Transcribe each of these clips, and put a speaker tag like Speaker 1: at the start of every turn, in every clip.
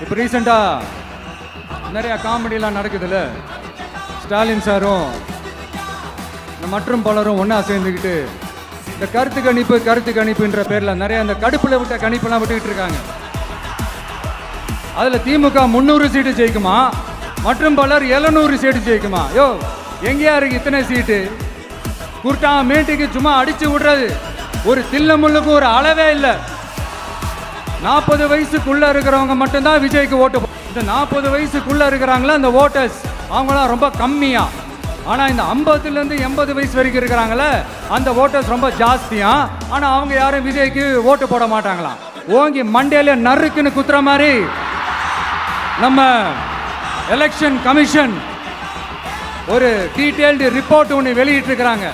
Speaker 1: இப்போ ரீசெண்டா நிறைய காமெடியெல்லாம் நடக்குதுல்ல. ஸ்டாலின் சாரும் மற்றும் பலரும் ஒன்றா சேர்ந்துக்கிட்டு இந்த கருத்து கணிப்புன்ற பேரில் நிறைய அந்த கடுப்பில் விட்ட கணிப்பெல்லாம் விட்டுக்கிட்டு இருக்காங்க. அதில் திமுக 300 சீட்டு ஜெயிக்குமா, மற்றும் பலர் 700 சீட்டு ஜெயிக்குமா? யோ, எங்கேயா இருக்கு இத்தனை சீட்டு? குருட்டா மேட்டுக்கு சும்மா அடிச்சு விடுறது, ஒரு தில்ல முள்ளுக்கு ஒரு அளவே இல்லை. 40 வயசுக்குள்ள இருக்கிறவங்க மட்டும்தான் விஜய்க்கு ஓட்டு. இந்த 40 வயசுக்குள்ள இருக்கிறாங்களா அந்த ஓட்டர்ஸ், அவங்களாம் ரொம்ப கம்மியா. ஆனா இந்த 50லேருந்து 80 வயசு வரைக்கும் இருக்கிறாங்களே அந்த ஓட்டர்ஸ் ரொம்ப ஜாஸ்தியா. ஆனா அவங்க யாரும் விஜய்க்கு ஓட்டு போட மாட்டாங்களாம். ஓங்கி மண்டையில நறுக்குன்னு குத்துற மாதிரி நம்ம எலெக்ஷன் கமிஷன் ஒரு டீடைல்டு ரிப்போர்ட் ஒன்று வெளியிட்டு இருக்கிறாங்க.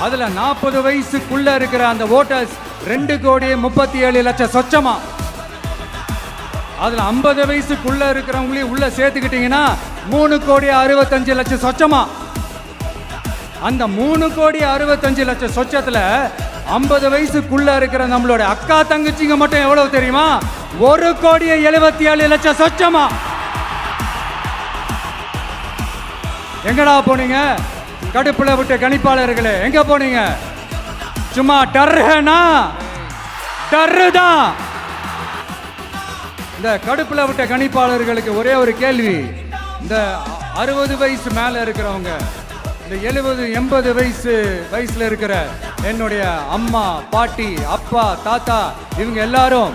Speaker 1: அதுல 40 வயசுக்குள்ள இருக்கிற அந்த ஓட்டர்ஸ் 2,37,00,000 சொச்சமா. அதுல 50 வயசுக்குள்ள இருக்கிறவங்களையும் உள்ள சேர்த்துக்கிட்டீங்கன்னா 3,65,00,000 சொச்சமா. அந்த 3,65,00,000 சொச்சத்துல 50 வயசுக்குள்ள இருக்கிற நம்மளோட அக்கா தங்கச்சிங்க மட்டும் எவ்வளவு தெரியுமா? 1,77,00,000 சொச்சமா. எங்கடா போனீங்க கடுப்புல விட்ட கணிப்பாளர்களே? எங்க போனீங்க? சும்மா டர்னா டர்தான். இந்த கடுப்புல விட்ட கணிப்பாளர்களுக்கு ஒரே ஒரு கேள்வி. இந்த 60 வயசு மேல இருக்கிறவங்க, இந்த 70-80 வயசுல இருக்கிற என்னுடைய அம்மா, பாட்டி, அப்பா, தாத்தா, இவங்க எல்லாரும்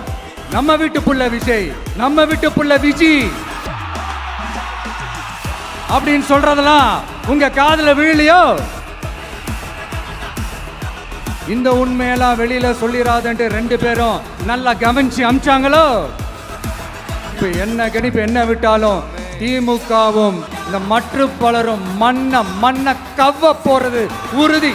Speaker 1: நம்ம வீட்டு புள்ள விஜய், நம்ம வீட்டு புள்ள விஜி அப்படின்னு சொல்றதெல்லாம் உங்க காதுல விழலையோ? இந்த உண்மையெல்லாம் வெளியில சொல்லிடாதன்ட்டு 2 பேரும் நல்லா கவனிச்சு அமிச்சாங்களோ? இப்ப என்ன கணிப்பு என்ன விட்டாலும் திமுகவும் இந்த மற்ற பலரும் மண்ண கவ்வ போறது உறுதி.